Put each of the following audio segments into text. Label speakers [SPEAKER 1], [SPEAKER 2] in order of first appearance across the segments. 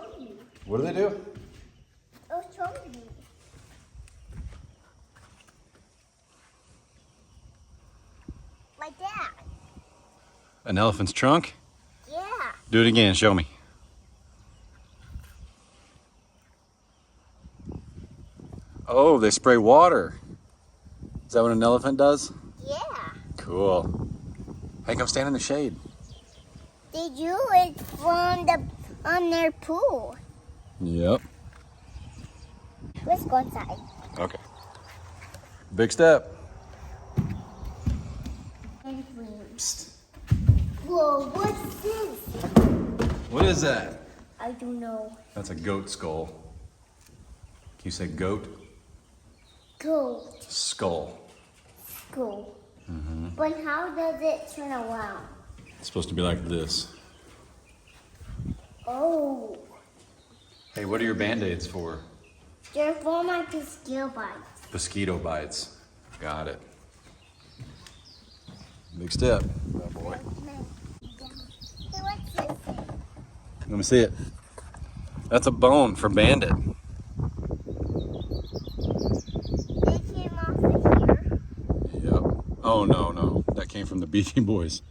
[SPEAKER 1] show you.
[SPEAKER 2] What do they do?
[SPEAKER 1] I'll show you. Like that.
[SPEAKER 2] An elephant's trunk?
[SPEAKER 1] Yeah.
[SPEAKER 2] Do it again, show me. Oh, they spray water. Is that what an elephant does?
[SPEAKER 1] Yeah.
[SPEAKER 2] Cool. Hey, come stand in the shade.
[SPEAKER 1] They do it on their pool.
[SPEAKER 2] Yep.
[SPEAKER 1] Let's go inside.
[SPEAKER 2] Okay. Big step. Psst.
[SPEAKER 1] Whoa, what's this?
[SPEAKER 2] What is that?
[SPEAKER 1] I don't know.
[SPEAKER 2] That's a goat skull. Can you say goat?
[SPEAKER 1] Go.
[SPEAKER 2] Skull.
[SPEAKER 1] Go. But how does it turn around?
[SPEAKER 2] It's supposed to be like this.
[SPEAKER 1] Oh.
[SPEAKER 2] Hey, what are your band-aids for?
[SPEAKER 1] They're for my mosquito bites.
[SPEAKER 2] Mosquito bites. Got it. Big step. Oh boy.
[SPEAKER 1] Hey, what's this?
[SPEAKER 2] Let me see it. That's a bone for bandit.
[SPEAKER 1] They came off of here.
[SPEAKER 2] Yep. Oh no. That came from the Beastie Boys.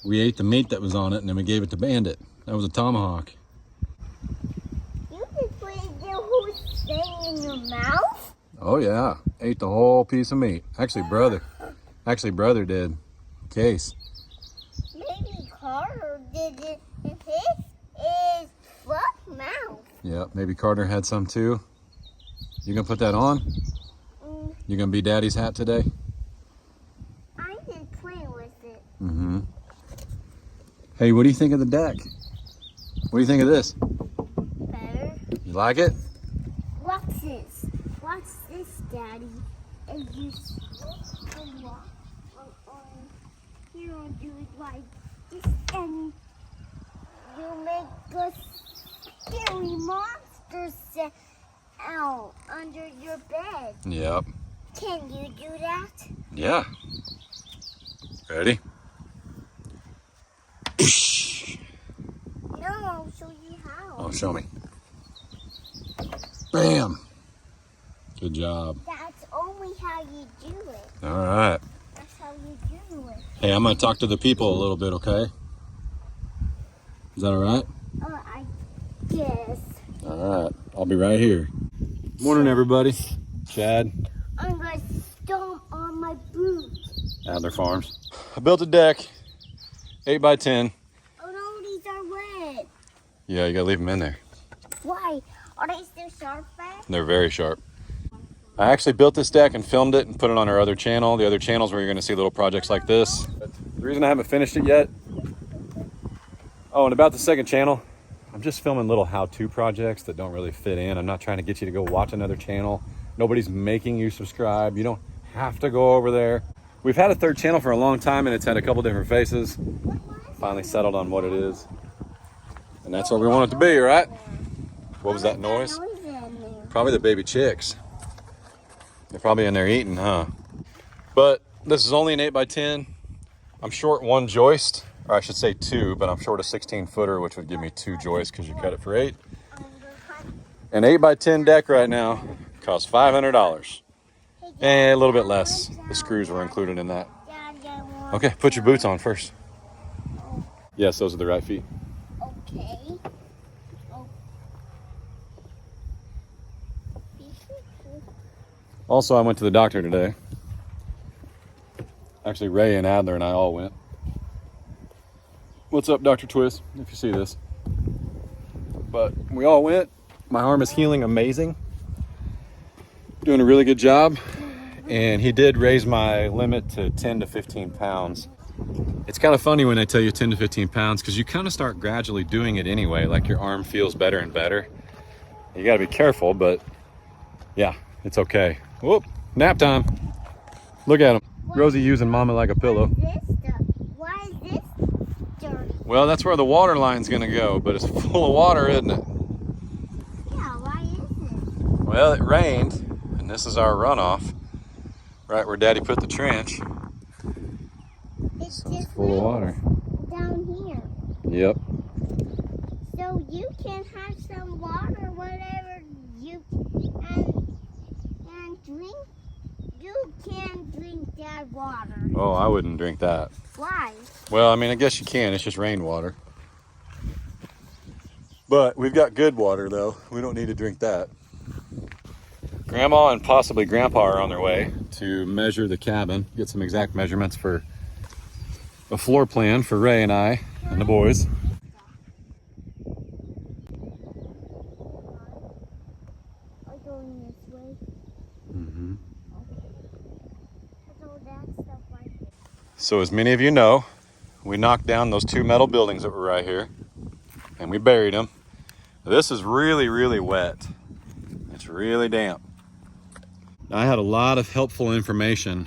[SPEAKER 2] We ate the meat that was on it and then we gave it to Bandit. That was a tomahawk.
[SPEAKER 1] You just put the whole thing in your mouth?
[SPEAKER 2] Oh yeah. Ate the whole piece of meat. Actually brother did. Case.
[SPEAKER 1] Maybe Carter did it in his front mouth.
[SPEAKER 2] Yep. Maybe Carter had some too. You gonna put that on? You gonna be Daddy's hat today?
[SPEAKER 1] I didn't play with it.
[SPEAKER 2] Mm-hmm. Hey, what do you think of the deck? What do you think of this?
[SPEAKER 1] Better.
[SPEAKER 2] You like it?
[SPEAKER 1] What's this? What's this, Daddy? And you walk on here and do it like this, and you make a scary monster sit out under your bed.
[SPEAKER 2] Yep.
[SPEAKER 1] Can you do that?
[SPEAKER 2] Yeah. Ready?
[SPEAKER 1] No, I'll show you how.
[SPEAKER 2] Oh, show me. Bam. Good job.
[SPEAKER 1] That's only how you do it.
[SPEAKER 2] All right.
[SPEAKER 1] That's how you do it.
[SPEAKER 2] Hey, I'm going to talk to the people a little bit, okay? Is that all right?
[SPEAKER 1] I guess.
[SPEAKER 2] All right. I'll be right here. Morning, everybody. Chad,
[SPEAKER 1] I'm going to stomp on my boots.
[SPEAKER 2] Adler Farms. I built a deck, 8x10.
[SPEAKER 1] Oh no, these are wet.
[SPEAKER 2] Yeah, you got to leave them in there.
[SPEAKER 1] Why? Are they still sharp back?
[SPEAKER 2] They're very sharp. I actually built this deck and filmed it and put it on our other channel. The other channels where you're going to see little projects like this. But the reason I haven't finished it yet, oh, and about the second channel, I'm just filming little how-to projects that don't really fit in. I'm not trying to get you to go watch another channel. Nobody's making you subscribe. You don't have to go over there. We've had a third channel for a long time and it's had a couple different faces. Finally settled on what it is. And that's what we want it to be, right? What was that noise? Probably the baby chicks. They're probably in there eating, huh? But this is only an 8x10. I'm short one joist, or I should say two, but I'm short a 16-footer, which would give me two joists because you cut it for 8. An 8x10 deck right now costs $500. And a little bit less. The screws were included in that. Okay, put your boots on first. Yes, those are the right feet.
[SPEAKER 1] Okay.
[SPEAKER 2] Also, I went to the doctor today. Actually, Ray and Adler and I all went. What's up, Dr. Twist, if you see this? But we all went. My arm is healing amazing. Doing a really good job. And he did raise my limit to 10 to 15 pounds. It's kind of funny when I tell you 10 to 15 pounds because you kind of start gradually doing it anyway. Like your arm feels better and better. You got to be careful, but yeah, it's okay. Whoop, nap time. Look at him. Rosie using mama like a pillow.
[SPEAKER 1] Why is this dirty?
[SPEAKER 2] Well, that's where the water line's gonna go, but it's full of water, isn't it?
[SPEAKER 1] Yeah, why is it?
[SPEAKER 2] Well, it rained, and this is our runoff, right where Daddy put the trench.
[SPEAKER 1] It's
[SPEAKER 2] So it's
[SPEAKER 1] just
[SPEAKER 2] full of water.
[SPEAKER 1] down here.
[SPEAKER 2] Yep.
[SPEAKER 1] So so you can have some water, whatever you and drink. You can drink that water.
[SPEAKER 2] Oh, I wouldn't drink that.
[SPEAKER 1] Why?
[SPEAKER 2] Well, I mean, I guess you can. It's just rainwater. But we've got good water, though. We don't need to drink that. Grandma and possibly Grandpa are on their way to measure the cabin, get some exact measurements for a floor plan for Ray and I and the boys.
[SPEAKER 1] Are going this way?
[SPEAKER 2] Mm-hmm.
[SPEAKER 1] So that stuff right there.
[SPEAKER 2] So as many of you know, we knocked down those two metal buildings that were right here and we buried them. This is really, really wet. It's really damp. I had a lot of helpful information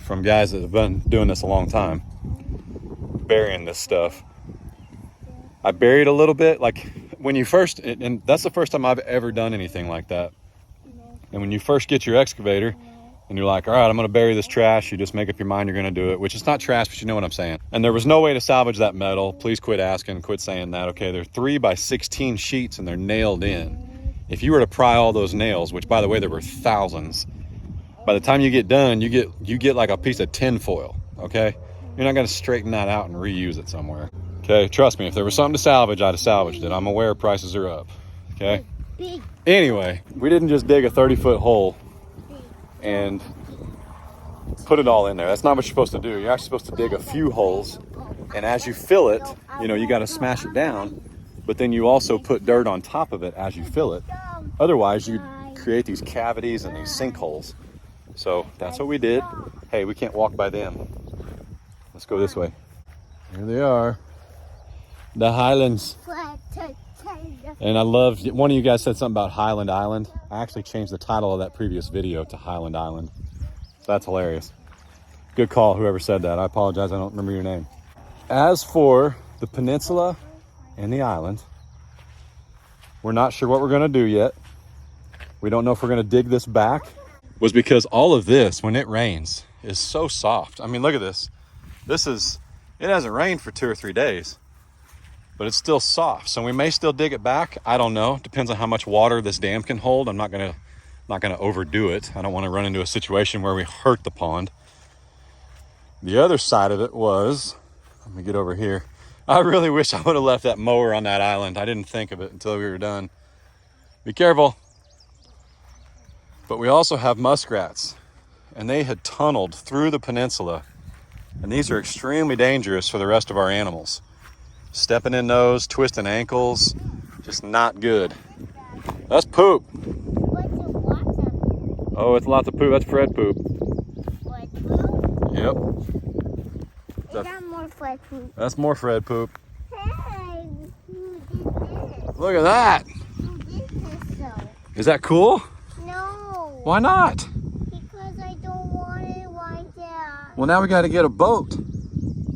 [SPEAKER 2] from guys that have been doing this a long time, burying this stuff. I buried a little bit, like when you first, and that's the first time I've ever done anything like that. And when you first get your excavator and you're like, all right, I'm gonna bury this trash, you just make up your mind you're gonna do it, which is not trash, but you know what I'm saying. And there was no way to salvage that metal. Please quit asking, quit saying that. Okay, they're 3 by 16 sheets and they're nailed in. If you were to pry all those nails, which by the way, there were thousands, by the time you get done, you get like a piece of tin foil, okay? You're not gonna straighten that out and reuse it somewhere. Okay, trust me, if there was something to salvage, I'd have salvaged it. I'm aware prices are up, okay? Anyway, we didn't just dig a 30-foot hole and put it all in there. That's not what you're supposed to do. You're actually supposed to dig a few holes, and as you fill it, you know, you gotta smash it down, but then you also put dirt on top of it as you fill it. Otherwise, you create these cavities and these sinkholes. So that's what we did. Hey, we can't walk by them. Let's go this way. Here they are, the Highlands. And I love, one of you guys said something about Highland Island. I actually changed the title of that previous video to Highland Island. That's hilarious. Good call, whoever said that. I apologize, I don't remember your name. As for the peninsula and the island, we're not sure what we're gonna do yet. We don't know if we're gonna dig this back. Was because all of this, when it rains, is so soft. I mean, look at this. It hasn't rained for 2 or 3 days, but it's still soft. So we may still dig it back. I don't know. Depends on how much water this dam can hold. I'm not gonna overdo it. I don't want to run into a situation where we hurt the pond. The other side of it was, let me get over here. I really wish I would have left that mower on that island. I didn't think of it until we were done. Be careful. But we also have muskrats, and they had tunneled through the peninsula, and these are extremely dangerous for the rest of our animals. Stepping in those, twisting ankles, just not good. That's poop. Oh, it's lots of poop. That's Fred poop.
[SPEAKER 1] Fred poop?
[SPEAKER 2] Yep.
[SPEAKER 1] Is that more Fred poop?
[SPEAKER 2] That's more Fred poop.
[SPEAKER 1] Hey, who did this?
[SPEAKER 2] Look at that.
[SPEAKER 1] Who did this though?
[SPEAKER 2] Is that cool?
[SPEAKER 1] No.
[SPEAKER 2] Why not?
[SPEAKER 1] Because I don't want it like that.
[SPEAKER 2] Well, now we got to get a boat.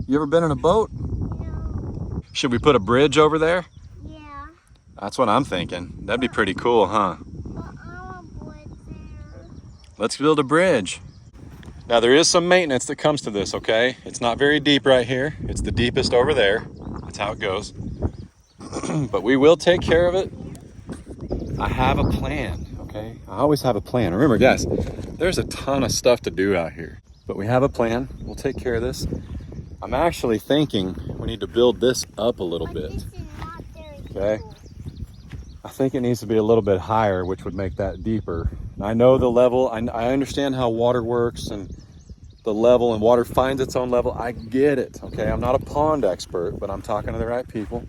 [SPEAKER 2] You ever been in a boat?
[SPEAKER 1] No.
[SPEAKER 2] Should we put a bridge over there?
[SPEAKER 1] Yeah.
[SPEAKER 2] That's what I'm thinking. That'd be pretty cool, huh?
[SPEAKER 1] But I want to put it there.
[SPEAKER 2] Let's build a bridge. Now there is some maintenance that comes to this, okay? It's not very deep right here. It's the deepest over there. That's how it goes. But we will take care of it. I have a plan, okay? I always have a plan. Remember, guys, there's a ton of stuff to do out here. But we have a plan. We'll take care of this. I'm actually thinking we need to build this up a little bit.
[SPEAKER 1] This is not very
[SPEAKER 2] Okay.
[SPEAKER 1] cool.
[SPEAKER 2] I think it needs to be a little bit higher, which would make that deeper. I know the level, I understand how water works and the level, and water finds its own level. I get it, okay? I'm not a pond expert, but I'm talking to the right people.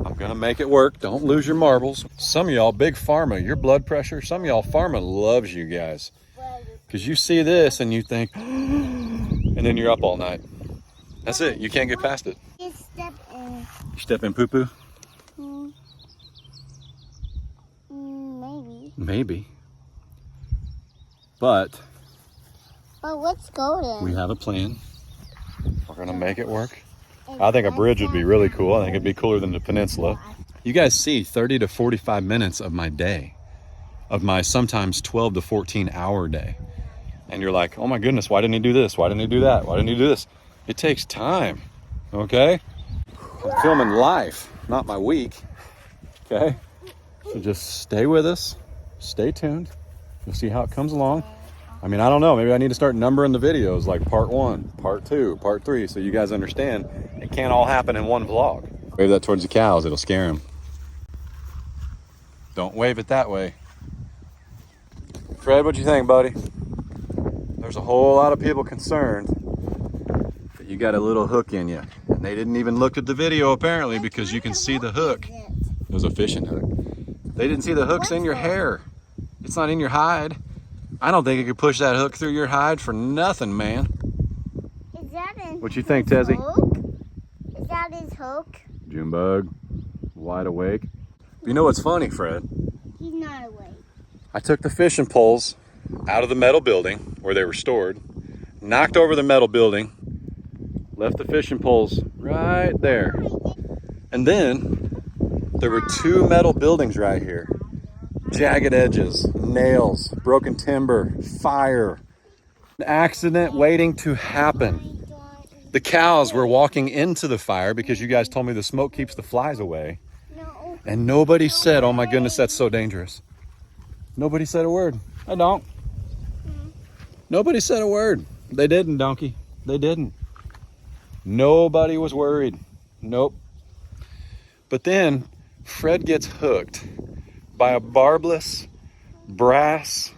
[SPEAKER 2] I'm gonna make it work. Don't lose your marbles. Some of y'all, big pharma, your blood pressure, some of y'all pharma loves you guys. Because you see this and you think, and then you're up all night. That's it, you can't get past it.
[SPEAKER 1] Just step in.
[SPEAKER 2] You step in poo-poo?
[SPEAKER 1] Maybe.
[SPEAKER 2] Maybe. But
[SPEAKER 1] let's go then.
[SPEAKER 2] we have a plan. We're gonna make it work. I think a bridge would be really cool. I think it'd be cooler than the peninsula. You guys see 30 to 45 minutes of my day, of my sometimes 12 to 14 hour day. And you're like, oh my goodness, why didn't he do this? Why didn't he do that? Why didn't he do this? It takes time, okay? I'm filming life, not my week. Okay? So just stay with us. Stay tuned. You'll see how it comes along. I mean, I don't know. Maybe I need to start numbering the videos like part 1, part 2, part 3, so you guys understand it can't all happen in one vlog. Wave that towards the cows. It'll scare them. Don't wave it that way. Fred, what do you think, buddy? There's a whole lot of people concerned that you got a little hook in you. And they didn't even look at the video apparently because you can see the hook. It was a fishing hook. They didn't see the hook's in your hair. It's not in your hide. I don't think you could push that hook through your hide for nothing, man.
[SPEAKER 1] Is that his
[SPEAKER 2] What you think, Tezzy?
[SPEAKER 1] hook? Is that his hook?
[SPEAKER 2] Junebug, wide awake. You know what's funny, Fred?
[SPEAKER 1] He's not awake.
[SPEAKER 2] I took the fishing poles out of the metal building where they were stored, knocked over the metal building, left the fishing poles right there. And then there were 2 metal buildings right here. Jagged edges, nails, broken timber, fire. An accident waiting to happen. The cows were walking into the fire because you guys told me the smoke keeps the flies away.
[SPEAKER 1] No.
[SPEAKER 2] And nobody said, oh my goodness, that's so dangerous. Nobody said a word. I don't. Nobody said a word. They didn't, donkey. They didn't. Nobody was worried. Nope. But then Fred gets hooked by a barbless brass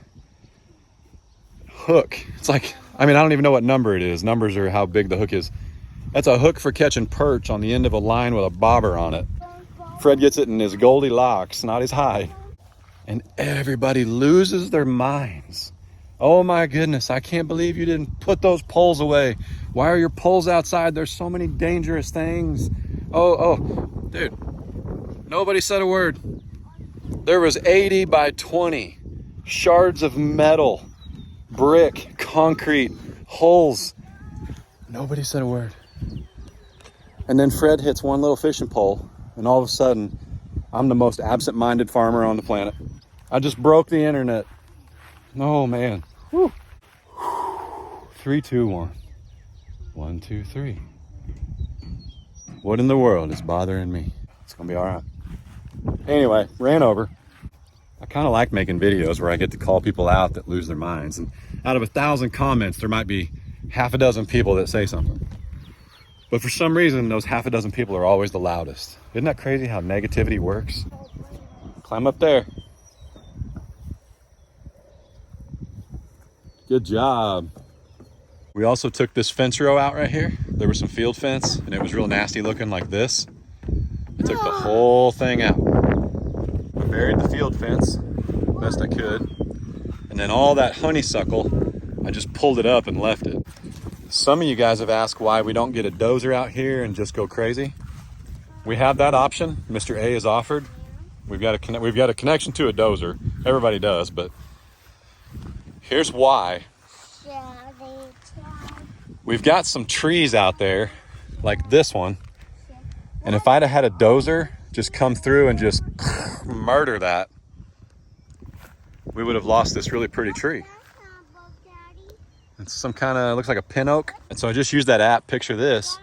[SPEAKER 2] hook. It's like, I mean, I don't even know what number it is. Numbers are how big the hook is. That's a hook for catching perch on the end of a line with a bobber on it. Fred gets it in his Goldilocks, not his hide. And everybody loses their minds. Oh my goodness, I can't believe you didn't put those poles away. Why are your poles outside? There's so many dangerous things. Oh, dude, nobody said a word. There was 80 by 20 shards of metal, brick, concrete, holes. Nobody said a word. And then Fred hits one little fishing pole, and all of a sudden, I'm the most absent-minded farmer on the planet. I just broke the internet. Oh man. Whew. 3, 2, 1. 1, 2, 3. What in the world is bothering me? It's gonna be all right. Anyway, ran over. I kind of like making videos where I get to call people out that lose their minds. And out of 1,000 comments, there might be half a dozen people that say something. But for some reason, those half a dozen people are always the loudest. Isn't that crazy how negativity works? Climb up there. Good job. We also took this fence row out right here. There was some field fence and it was real nasty looking like this. I took the whole thing out. I buried the field fence best I could. And then all that honeysuckle, I just pulled it up and left it. Some of you guys have asked why we don't get a dozer out here and just go crazy. We have that option. Mr. A has offered. We've got a connection to a dozer. Everybody does, but here's why. We've got some trees out there, like this one. And if I'd have had a dozer just come through and just murder that, we would have lost this really pretty tree. It's some kind of, looks like a pin oak. And so I just used that app, picture this.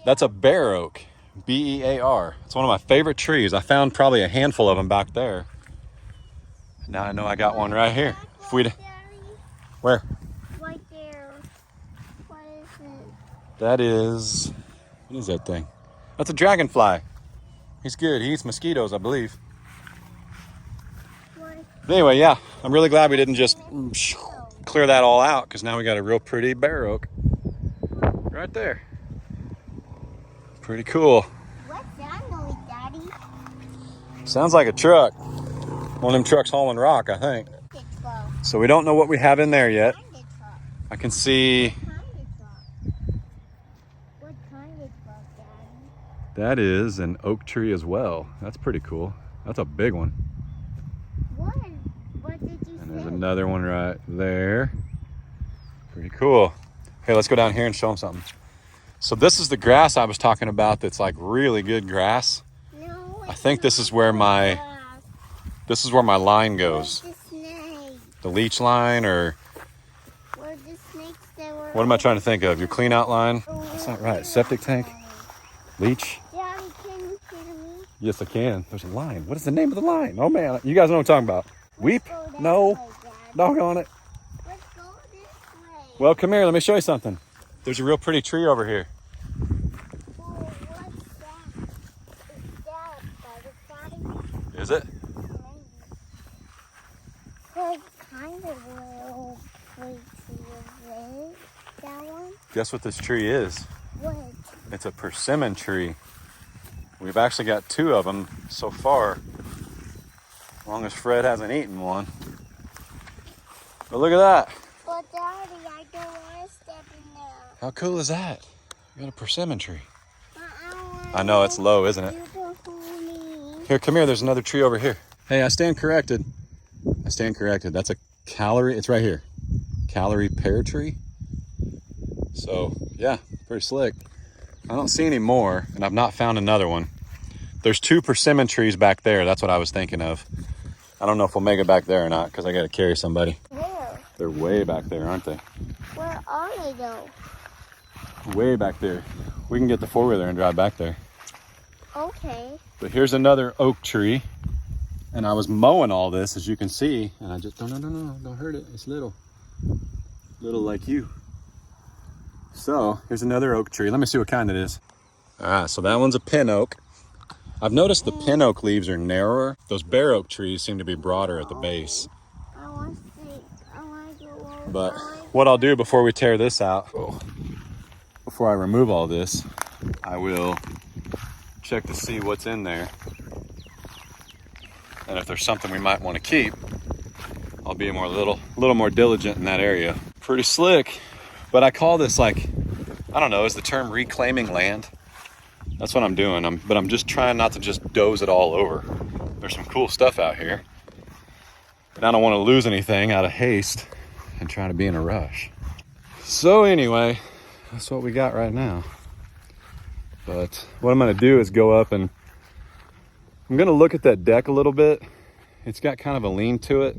[SPEAKER 2] That's a bear oak, B-E-A-R. It's one of my favorite trees. I found probably a handful of them back there. Now I know I got one right here. If we'd, where?
[SPEAKER 1] Right there. What is it?
[SPEAKER 2] That is, what is that thing? That's a dragonfly. He's good. He eats mosquitoes, I believe. But anyway, yeah, I'm really glad we didn't just clear that all out because now we got a real pretty bear oak right there. Pretty cool.
[SPEAKER 1] What's that noise, Daddy?
[SPEAKER 2] Sounds like a truck. One of them trucks hauling rock, I think. So we don't know what we have in there yet. I can see.
[SPEAKER 1] What kind of truck, Daddy?
[SPEAKER 2] That is an oak tree as well. That's pretty cool. That's a big one.
[SPEAKER 1] What did you
[SPEAKER 2] And there's
[SPEAKER 1] say?
[SPEAKER 2] another one right there. Pretty cool. Hey, let's go down here and show them something. So this is the grass I was talking about that's like really good grass.
[SPEAKER 1] No,
[SPEAKER 2] I think this is where my line goes.
[SPEAKER 1] The snake.
[SPEAKER 2] The leech line, or
[SPEAKER 1] Where the snakes that were.
[SPEAKER 2] what am I trying to think of? Your clean out line? That's not right. Septic tank? Leech?
[SPEAKER 1] Daddy, can you hear me?
[SPEAKER 2] Yes, I can. There's a line. What is the name of the line? Oh, man. You guys know what I'm talking about. Weep? No. Doggone it.
[SPEAKER 1] Let's go this way.
[SPEAKER 2] Well, come here. Let me show you something. There's a real pretty tree over here.
[SPEAKER 1] Oh, what's that? Is that a butterfly?
[SPEAKER 2] Is it?
[SPEAKER 1] Maybe. It's kind of little pretty, is it? That one?
[SPEAKER 2] Guess what this tree is?
[SPEAKER 1] What?
[SPEAKER 2] It's a persimmon tree. We've actually got 2 of them so far. As long as Fred hasn't eaten one. But look at that.
[SPEAKER 1] But Daddy, I don't want to step in there.
[SPEAKER 2] How cool is that? You got a persimmon tree.
[SPEAKER 1] But I
[SPEAKER 2] I know, it's low, isn't it?
[SPEAKER 1] You don't hold me.
[SPEAKER 2] Here, come here. There's another tree over here. Hey, I stand corrected. I stand corrected. That's a calorie. It's right here. Calorie pear tree. So, yeah, pretty slick. I don't see any more, and I've not found another one. There's 2 persimmon trees back there. That's what I was thinking of. I don't know if we'll make it back there or not because I got to carry somebody.
[SPEAKER 1] Where?
[SPEAKER 2] They're way back there, aren't they?
[SPEAKER 1] Where are they though?
[SPEAKER 2] Way back there. We can get the 4-wheeler and drive back there.
[SPEAKER 1] Okay.
[SPEAKER 2] But here's another oak tree. And I was mowing all this, as you can see. And I just, no, don't hurt it. It's little. Little like you. So, here's another oak tree. Let me see what kind it is. All right, so that one's a pin oak. I've noticed the pin oak leaves are narrower. Those bare oak trees seem to be broader at the base.
[SPEAKER 1] I want to see. I want to go over.
[SPEAKER 2] But what I'll do before we tear this out, before I remove all this, I will check to see what's in there. And if there's something we might want to keep, I'll be a little more diligent in that area. Pretty slick. But I call this like, I don't know, is the term reclaiming land? That's what I'm doing. But I'm just trying not to just doze it all over. There's some cool stuff out here. And I don't want to lose anything out of haste and try to be in a rush. So anyway, that's what we got right now. But what I'm going to do is go up and I'm going to look at that deck a little bit. It's got kind of a lean to it.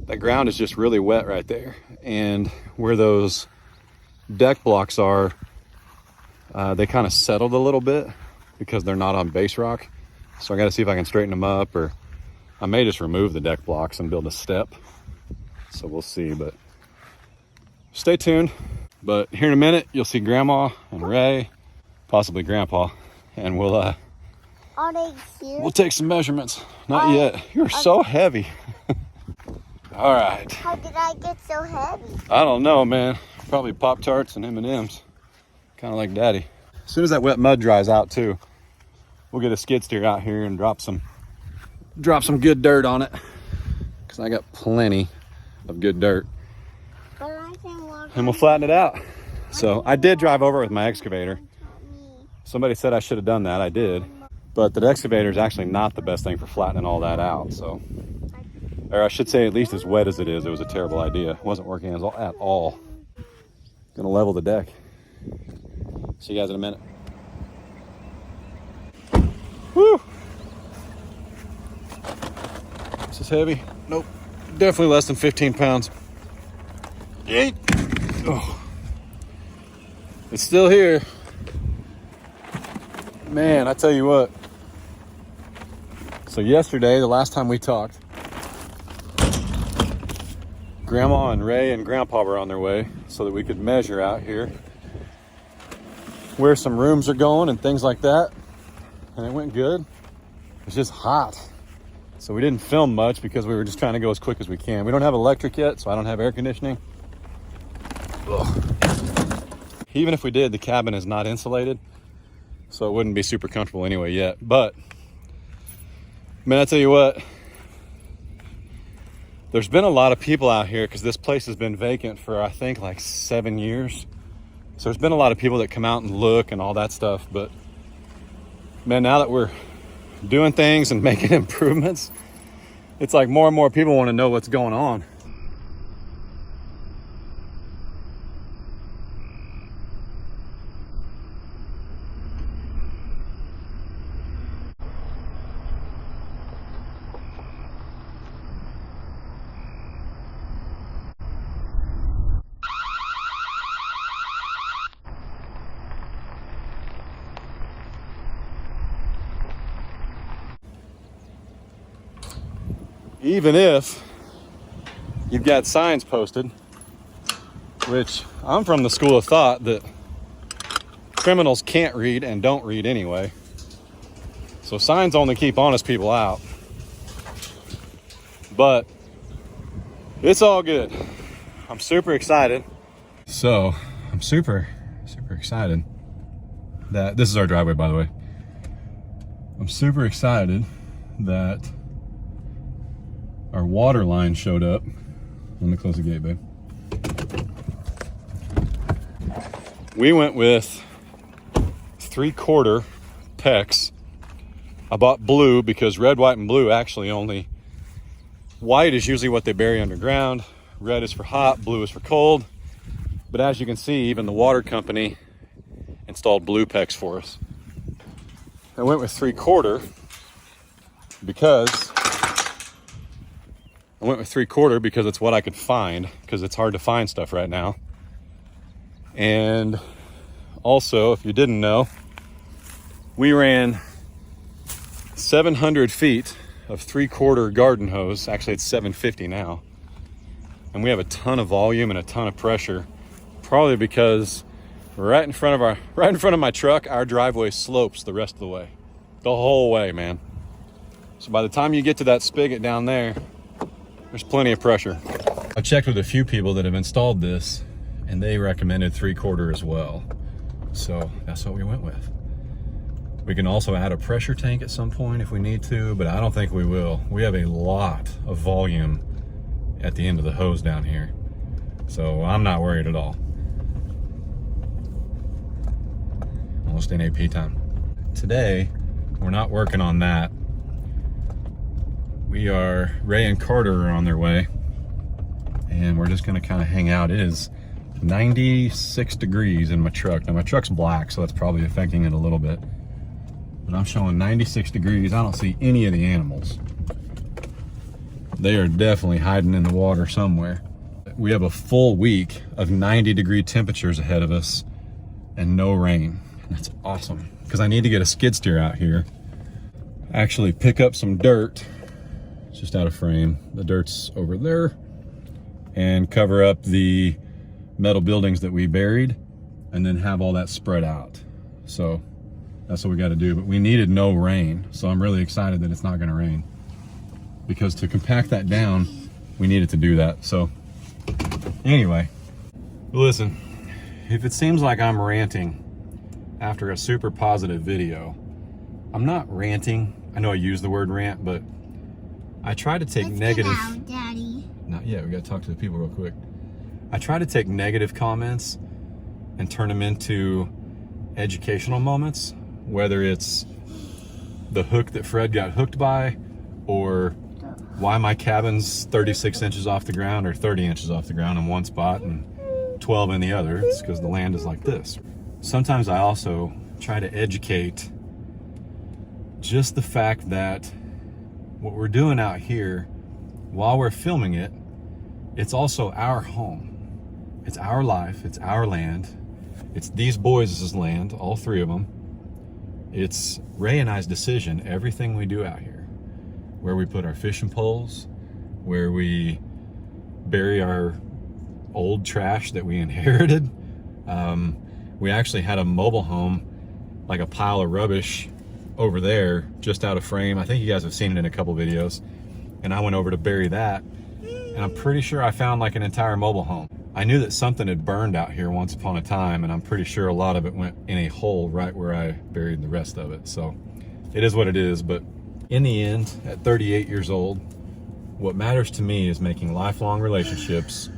[SPEAKER 2] That ground is just really wet right there. And where those deck blocks are, they kind of settled a little bit because they're not on base rock. So I got to see if I can straighten them up, or I may just remove the deck blocks and build a step. So we'll see, but stay tuned. But here in a minute, you'll see Grandma and Ray, possibly Grandpa, and we'll
[SPEAKER 1] Are they here?
[SPEAKER 2] we'll take some measurements. Not yet. You're so heavy. All right.
[SPEAKER 1] How did I get so heavy?
[SPEAKER 2] I don't know, man. Probably Pop-Tarts and M&Ms. Kind of like Daddy. As soon as that wet mud dries out too, we'll get a skid steer out here and drop some good dirt on it. Because I got plenty of good dirt.
[SPEAKER 1] But I can walk.
[SPEAKER 2] And we'll flatten it out. So I did drive over it with my excavator. Somebody said I should have done that. I did. But the excavator is actually not the best thing for flattening all that out. So, or I should say, at least as wet as it is, it was a terrible idea. It wasn't working at all. Gonna level the deck. See you guys in a minute. Woo! Is this heavy? Nope. Definitely less than 15 pounds. Yeet! Oh. It's still here. Man, I tell you what. So yesterday, the last time we talked, Grandma and Ray and Grandpa were on their way so that we could measure out here where some rooms are going and things like that. And it went good. It's just hot. So we didn't film much because we were just trying to go as quick as we can. We don't have electric yet, so I don't have air conditioning. Ugh. Even if we did, the cabin is not insulated, so it wouldn't be super comfortable anyway yet. But, man, I tell you what, there's been a lot of people out here because this place has been vacant for, I think, like 7 years. So there's been a lot of people that come out and look and all that stuff. But, man, now that we're doing things and making improvements, it's like more and more people want to know what's going on. even if you've got signs posted, which I'm from the school of thought that criminals can't read and don't read anyway. So signs only keep honest people out. But it's all good. I'm super excited. So I'm super excited that this is our driveway, by the way. I'm super excited that our water line showed up. Let me close the gate, babe. We went with 3/4 PEX. I bought blue because red, white, and blue actually only, white is usually what they bury underground. Red is for hot, blue is for cold. But as you can see, even the water company installed blue PEX for us. I went with 3/4 because it's what I could find, because it's hard to find stuff right now. And also, if you didn't know, we ran 700 feet of 3/4 garden hose. Actually, it's 750 now. And we have a ton of volume and a ton of pressure, probably because right in front of my truck, our driveway slopes the rest of the way, the whole way, man. So by the time you get to that spigot down there, there's plenty of pressure. I checked with a few people that have installed this, and they recommended 3/4 as well. So that's what we went with. We can also add a pressure tank at some point if we need to, but I don't think we will. We have a lot of volume at the end of the hose down here, so I'm not worried at all. Almost NAP time. Today, we're not working on that. Ray and Carter are on their way, and we're just gonna kind of hang out. It is 96 degrees in my truck. Now my truck's black, so that's probably affecting it a little bit. But I'm showing 96 degrees. I don't see any of the animals. They are definitely hiding in the water somewhere. We have a full week of 90-degree temperatures ahead of us and no rain. That's awesome, because I need to get a skid steer out here, actually pick up some dirt. It's just out of frame. The dirt's over there, and cover up the metal buildings that we buried, and then have all that spread out. So that's what we got to do. But we needed no rain, so I'm really excited that it's not going to rain, because to compact that down, we needed to do that. So anyway, listen, if it seems like I'm ranting after a super positive video, I'm not ranting. I know I use the word rant, but I try to take negative.
[SPEAKER 1] Get out, Daddy.
[SPEAKER 2] Not yet. We got to talk to the people real quick. I try to take negative comments and turn them into educational moments, whether it's the hook that Fred got hooked by, or why my cabin's 36 inches off the ground or 30 inches off the ground in one spot and 12 in the other. It's because the land is like this. Sometimes I also try to educate just the fact that what we're doing out here, while we're filming it, it's also our home. It's our life, it's our land. It's these boys' land, all three of them. It's Ray and I's decision, everything we do out here. Where we put our fishing poles, where we bury our old trash that we inherited. We actually had a mobile home, like a pile of rubbish over there, just out of frame. I think you guys have seen it in a couple videos. And I went over to bury that, and I'm pretty sure I found like an entire mobile home. I knew that something had burned out here once upon a time, and I'm pretty sure a lot of it went in a hole right where I buried the rest of it. So it is what it is. But in the end, at 38 years old, what matters to me is making lifelong relationships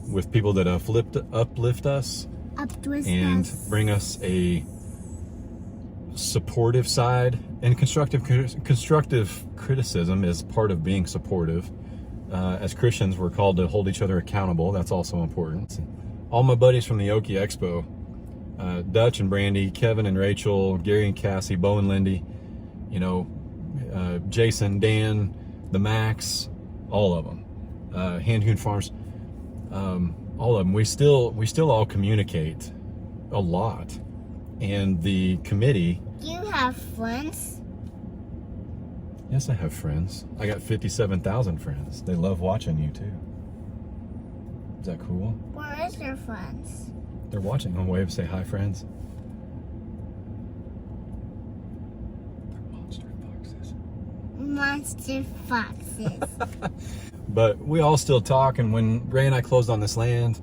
[SPEAKER 2] with people that uplift us and bring us a supportive side. And constructive criticism is part of being supportive. As Christians, we're called to hold each other accountable. That's also important. All my buddies from the Okie Expo, Dutch and Brandy, Kevin and Rachel, Gary and Cassie, Bo and Lindy, you know, Jason, Dan, the Max, all of them, Hand-Hewn Farms, all of them. We still all communicate a lot, and the committee.
[SPEAKER 1] Do you have friends?
[SPEAKER 2] Yes, I have friends. I got 57,000 friends. They love watching you too. Is that cool?
[SPEAKER 1] Where is your friends?
[SPEAKER 2] They're watching. On wave, say hi, friends. They're monster foxes.
[SPEAKER 1] Monster foxes.
[SPEAKER 2] But we all still talk, and when Ray and I closed on this land,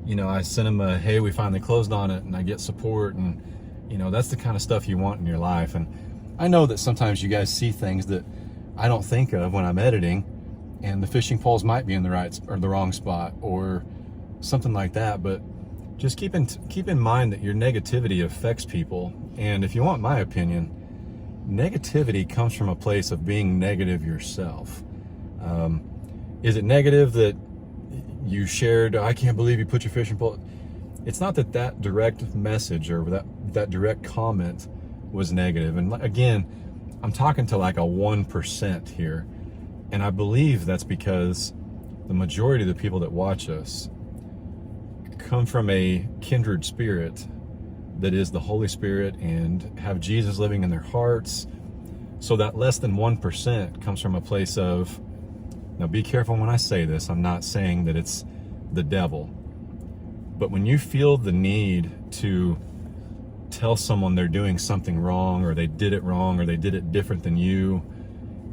[SPEAKER 2] you know, I sent him a, hey, we finally closed on it, and I get support, and, you know, that's the kind of stuff you want in your life. And I know that sometimes you guys see things that I don't think of when I'm editing, and the fishing poles might be in the right or the wrong spot or something like that, but just keep in mind that your negativity affects people. And if you want my opinion, negativity comes from a place of being negative yourself. Is it negative that you shared, I can't believe you put your fishing pole? It's not that direct message or that direct comment was negative. And again, I'm talking to like a 1% here. And I believe that's because the majority of the people that watch us come from a kindred spirit that is the Holy Spirit and have Jesus living in their hearts. So that less than 1% comes from a place of, now be careful when I say this, I'm not saying that it's the devil, but when you feel the need to tell someone they're doing something wrong, or they did it wrong, or they did it different than you,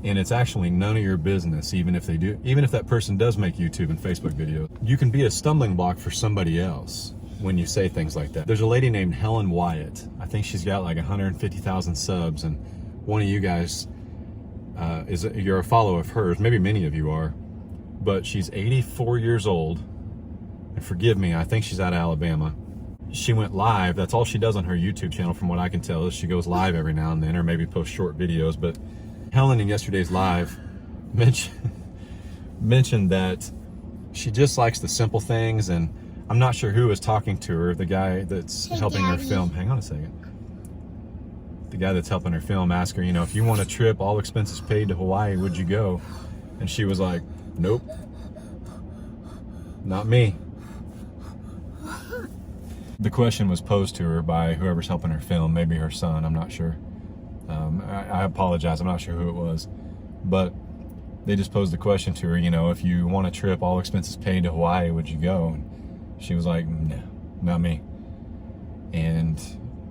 [SPEAKER 2] and it's actually none of your business, even if that person does make YouTube and Facebook videos, you can be a stumbling block for somebody else when you say things like that. There's a lady named Helen Wyatt. I think she's got like 150,000 subs, and one of you guys you're a follower of hers. Maybe many of you are, but she's 84 years old, and forgive me, I think she's out of Alabama. She went live. That's all she does on her YouTube channel, from what I can tell, is she goes live every now and then, or maybe posts short videos. But Helen in yesterday's live mentioned that she just likes the simple things, and I'm not sure who was talking to her, the guy that's helping her film. Hang on a second. The guy that's helping her film asked her, you know, if you want a trip, all expenses paid to Hawaii, would you go? And she was like, nope, not me. The question was posed to her by whoever's helping her film, maybe her son, I'm not sure. I apologize, I'm not sure who it was. But they just posed the question to her, you know, if you want a trip, all expenses paid to Hawaii, would you go? And she was like, no, not me. And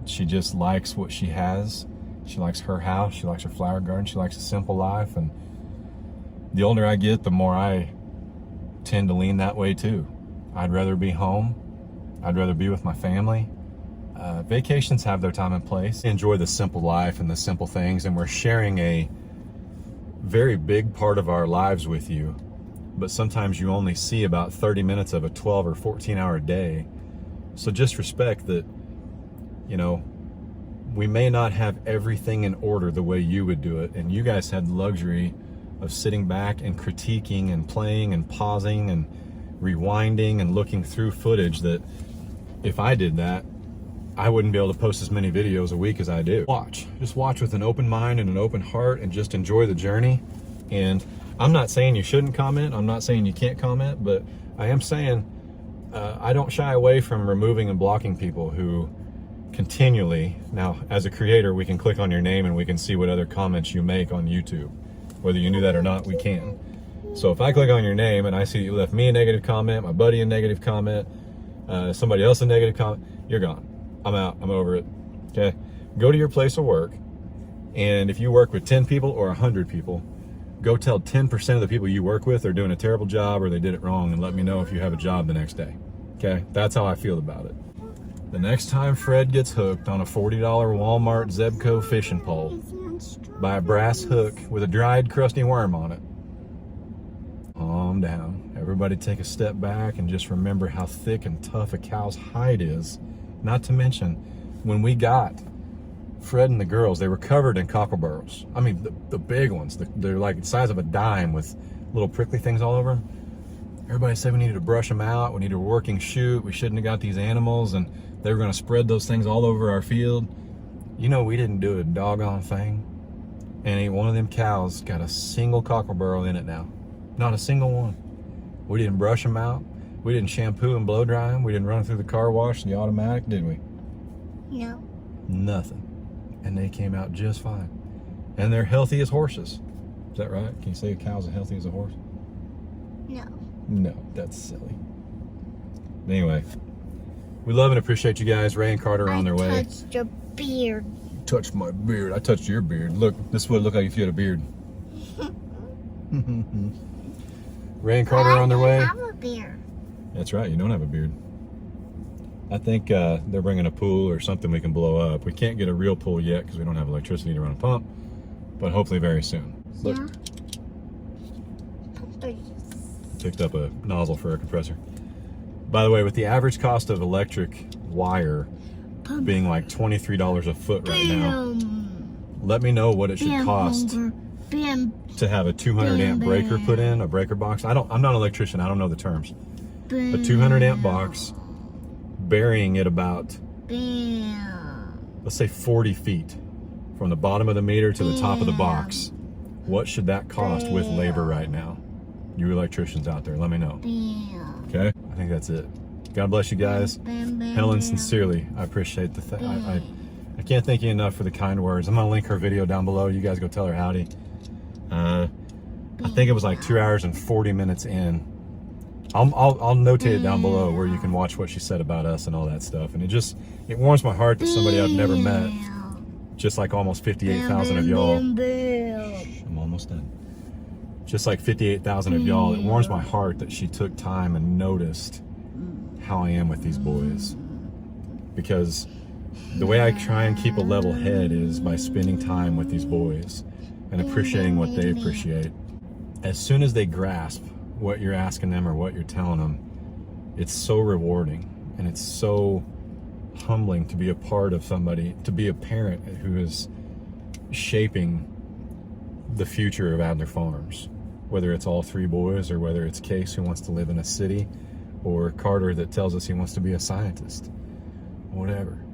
[SPEAKER 2] she just likes what she has. She likes her house, she likes her flower garden, she likes a simple life. And the older I get, the more I tend to lean that way too. I'd rather be home. I'd rather be with my family. Vacations have their time and place. Enjoy the simple life and the simple things, and we're sharing a very big part of our lives with you, but sometimes you only see about 30 minutes of a 12 or 14-hour day. So just respect that, you know, we may not have everything in order the way you would do it, and you guys had the luxury of sitting back and critiquing and playing and pausing and rewinding and looking through footage that if I did that, I wouldn't be able to post as many videos a week as I do. Just watch with an open mind and an open heart, and just enjoy the journey. And I'm not saying you shouldn't comment, I'm not saying you can't comment, but I am saying I don't shy away from removing and blocking people who continually, now as a creator, we can click on your name and we can see what other comments you make on YouTube. Whether you knew that or not, we can. So if I click on your name and I see you left me a negative comment, my buddy a negative comment, somebody else a negative comment, you're gone. I'm out, I'm over it, okay? Go to your place of work, and if you work with 10 people or 100 people, go tell 10% of the people you work with they're doing a terrible job or they did it wrong, and let me know if you have a job the next day, okay? That's how I feel about it. The next time Fred gets hooked on a $40 Walmart Zebco fishing pole by a brass hook with a dried crusty worm on it, calm down. Everybody take a step back and just remember how thick and tough a cow's hide is. Not to mention, when we got Fred and the girls, they were covered in cockleburrs. I mean, the big ones. They're like the size of a dime with little prickly things all over them. Everybody said we needed to brush them out. We needed a working chute. We shouldn't have got these animals, and they were going to spread those things all over our field. You know, we didn't do a doggone thing. And ain't one of them cows got a single cockleburr in it now. Not a single one. We didn't brush them out. We didn't shampoo and blow dry them. We didn't run them through the car wash and the automatic, did we?
[SPEAKER 1] No.
[SPEAKER 2] Nothing. And they came out just fine. And they're healthy as horses. Is that right? Can you say a cow's as healthy as a horse?
[SPEAKER 1] No.
[SPEAKER 2] No, that's silly. But anyway, we love and appreciate you guys. Ray and Carter are on their way.
[SPEAKER 1] I touched your beard.
[SPEAKER 2] You touched my beard. I touched your beard. Look, this would look like if you had a beard. Ray and Carter are on their way.
[SPEAKER 1] I have a beard.
[SPEAKER 2] That's right, you don't have a beard. I think they're bringing a pool or something we can blow up. We can't get a real pool yet because we don't have electricity to run a pump, but hopefully very soon. Look,
[SPEAKER 1] Yeah.
[SPEAKER 2] picked up a nozzle for a compressor. By the way, with the average cost of electric wire being like $23 a foot right now, let me know what it should cost to have a 200 amp breaker put in, a breaker box. I'm not an electrician, I don't know the terms. A 200 amp box, burying it about, let's say 40 feet from the bottom of the meter to the top of the box. What should that cost with labor right now? You electricians out there, let me know. Okay, I think that's it. God bless you guys. Helen, sincerely, I appreciate the I can't thank you enough for the kind words. I'm gonna link her video down below. You guys go tell her howdy. I think it was like 2 hours and 40 minutes in. I'll notate it down below where you can watch what she said about us and all that stuff. And it warms my heart that somebody I've never met, just like almost 58,000 of y'all. I'm almost done. Just like 58,000 of y'all, it warms my heart that she took time and noticed how I am with these boys. Because the way I try and keep a level head is by spending time with these boys and appreciating what they appreciate. As soon as they grasp what you're asking them or what you're telling them, it's so rewarding and it's so humbling to be a part of somebody, to be a parent who is shaping the future of Adler Farms. Whether it's all three boys or whether it's Case who wants to live in a city or Carter that tells us he wants to be a scientist, whatever.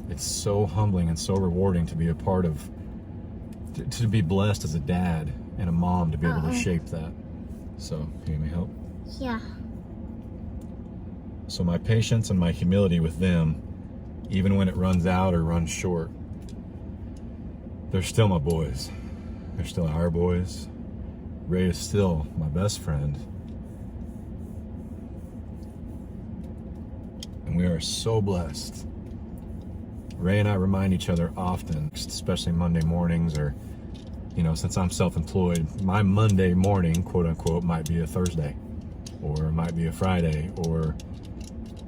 [SPEAKER 2] It's so humbling and so rewarding to be a part of, to be blessed as a dad and a mom to be able to shape that. So, can you give me help?
[SPEAKER 1] Yeah.
[SPEAKER 2] So my patience and my humility with them, even when it runs out or runs short, they're still my boys. They're still our boys. Ray is still my best friend. And we are so blessed. Ray and I remind each other often, especially Monday mornings, or, you know, since I'm self-employed, my Monday morning, quote unquote, might be a Thursday, or it might be a Friday, or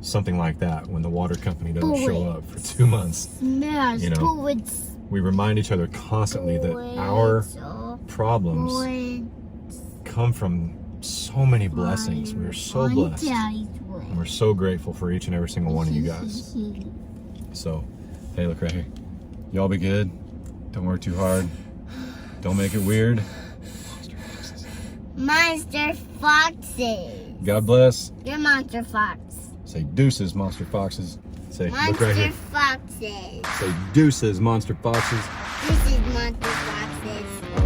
[SPEAKER 2] something like that when the water company doesn't show up for 2 months. You know, we remind each other constantly that our problems come from so many blessings. We are so blessed. And we're so grateful for each and every single one of you guys. So, hey, look right here. Y'all be good. Don't work too hard. Don't make it weird.
[SPEAKER 1] Monster foxes.
[SPEAKER 2] God bless.
[SPEAKER 1] You're monster fox.
[SPEAKER 2] Say deuces, monster foxes. Say,
[SPEAKER 1] Monster
[SPEAKER 2] look right here.
[SPEAKER 1] foxes.
[SPEAKER 2] Say deuces, monster foxes.
[SPEAKER 1] This is monster foxes.